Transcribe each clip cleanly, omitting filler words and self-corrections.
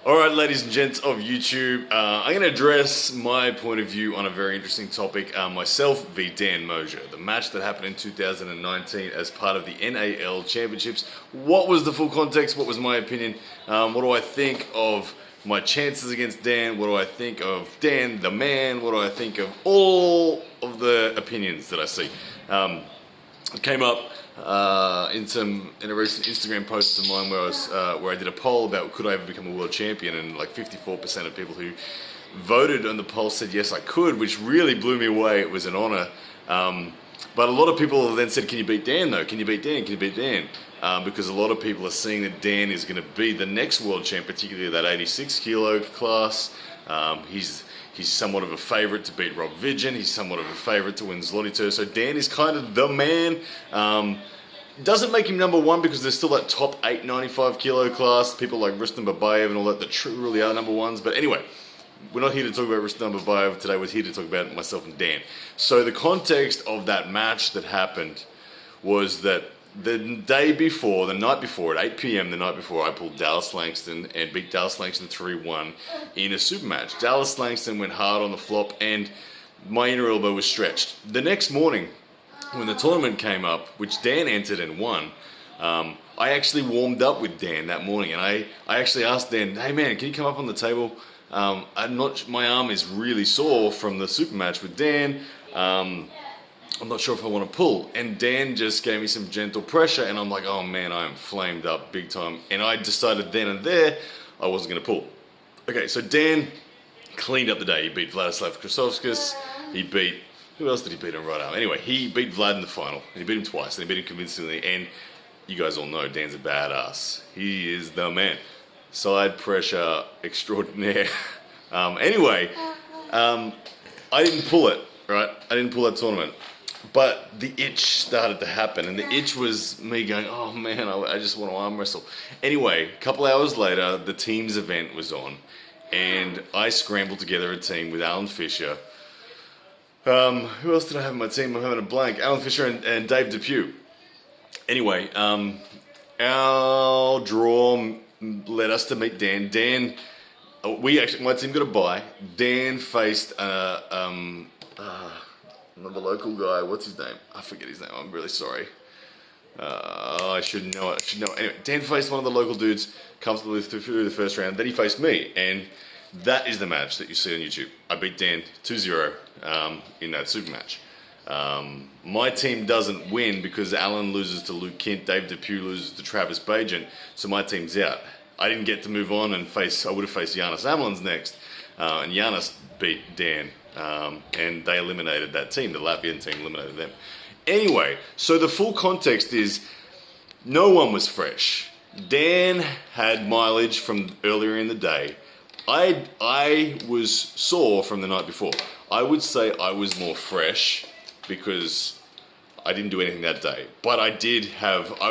Alright, ladies and gents of YouTube, I'm going to address my point of view on a very interesting topic, myself v Dan Mosier, the match that happened in 2019 as part of the NAL Championships. What was the full context? What was my opinion? What do I think of my chances against Dan? What do I think of Dan the man? What do I think of all of the opinions that I see? It came up in a recent Instagram post of mine where I did a poll about could I ever become a world champion, and like 54% of people who voted on the poll said yes I could, which really blew me away. It was an honor. But a lot of people then said, can you beat Dan though? Can you beat Dan? Can you beat Dan? Because a lot of people are seeing that Dan is going to be the next world champ, particularly that 86 kilo class. He's somewhat of a favourite to beat Rob Vidgen. He's somewhat of a favourite to win Zloty. So Dan is kind of the man. Doesn't make him number one because there's still that top 8 95 kilo class. People like Rustam Babayev and all that really are number ones. But anyway, we're not here to talk about Rustam Babayev today. We're here to talk about myself and Dan. So the context of that match that happened was that the night before, at 8 p.m. the night before, I pulled Dallas Langston and beat Dallas Langston 3-1 in a super match. Dallas Langston went hard on the flop and my inner elbow was stretched. The next morning, when the tournament came up, which Dan entered and won, I actually warmed up with Dan that morning, and I actually asked Dan, hey man, can you come up on the table? My arm is really sore from the super match with Dan. I'm not sure if I want to pull. And Dan just gave me some gentle pressure, and I'm like, oh man, I am flamed up big time. And I decided then and there I wasn't going to pull. Okay, so Dan cleaned up the day. He beat Vladislav Krasovskis. He beat, who else did he beat on right arm? Anyway, he beat Vlad in the final. And he beat him twice, and he beat him convincingly. And you guys all know Dan's a badass. He is the man. Side pressure extraordinaire. Anyway, I didn't pull it, right? I didn't pull that tournament. But the itch started to happen, and the itch was me going, oh man, I just want to arm wrestle. Anyway, a couple hours later, the team's event was on, and I scrambled together a team with Alan Fisher. Who else did I have in my team? I'm having a blank. Alan Fisher and Dave Depew. Anyway, our draw led us to meet Dan. Dan, my team got a bye. Dan faced another local guy. What's his name? I forget his name. I'm really sorry. I should know it. Anyway, Dan faced one of the local dudes comfortably through the first round. Then he faced me, and that is the match that you see on YouTube. I beat Dan 2-0 in that super match. My team doesn't win because Alan loses to Luke Kint, Dave Depew loses to Travis Bajent, so my team's out. I didn't get to move on and I would have faced Giannis Amlins next, and Giannis beat Dan. And they eliminated that team. The Latvian team eliminated them. Anyway, so the full context is no one was fresh. Dan had mileage from earlier in the day. I was sore from the night before. I would say I was more fresh because I didn't do anything that day. But I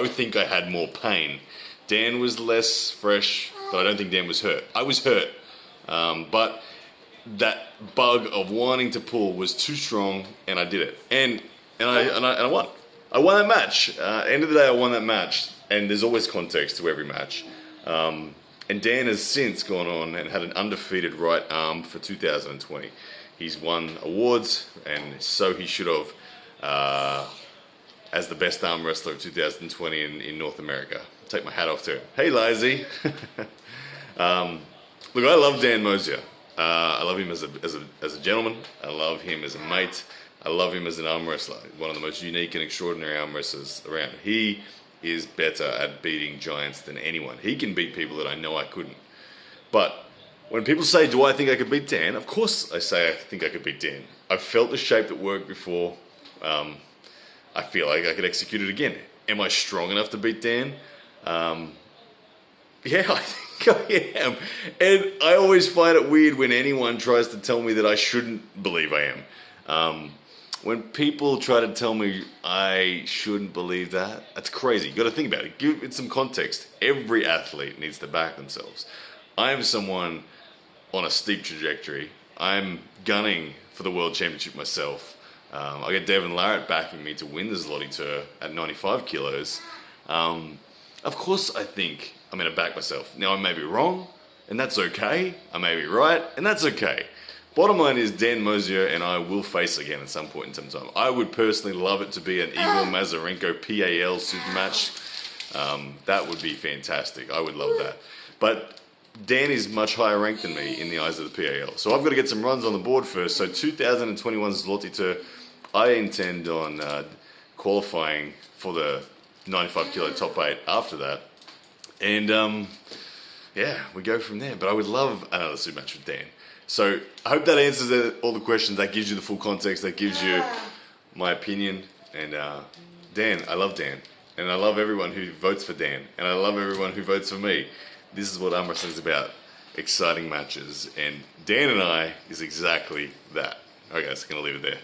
would think I had more pain. Dan was less fresh, but I don't think Dan was hurt. I was hurt, but that bug of wanting to pull was too strong, and I did it, and I won. I won that match. End of the day, I won that match, and there's always context to every match. And Dan has since gone on and had an undefeated right arm for 2020. He's won awards, and so he should have, as the best arm wrestler of 2020 in North America. Take my hat off to him. Hey, Lazy. Look, I love Dan Mosier. I love him as a gentleman. I love him as a mate. I love him as an arm wrestler. One of the most unique and extraordinary arm wrestlers around. He is better at beating giants than anyone. He can beat people that I know I couldn't. But when people say, do I think I could beat Dan? Of course I say I think I could beat Dan. I've felt the shape that worked before. I feel like I could execute it again. Am I strong enough to beat Dan? Yeah, I think I am. And I always find it weird when anyone tries to tell me that I shouldn't believe I am. When people try to tell me I shouldn't believe that, that's crazy. You've got to think about it. Give it some context. Every athlete needs to back themselves. I am someone on a steep trajectory. I'm gunning for the World Championship myself. I got Devin Larratt backing me to win the Zloty Tour at 95 kilos. Of course I think I'm going to back myself. Now I may be wrong, and that's okay. I may be right, and that's okay. Bottom line is Dan Mosier and I will face again at some point in time. I would personally love it to be an Igor Mazarenko PAL super match. That would be fantastic. I would love that. But Dan is much higher ranked than me in the eyes of the PAL. So I've got to get some runs on the board first. So 2021 Zloty Tur, I intend on qualifying for the 95 kilo top 8 after that. And yeah, we go from there. But I would love another super match with Dan. So I hope that answers all the questions. That gives you the full context. That gives you my opinion. And Dan, I love Dan. And I love everyone who votes for Dan. And I love everyone who votes for me. This is what arm wrestling is about. Exciting matches. And Dan and I is exactly that. Okay, guys, going to leave it there.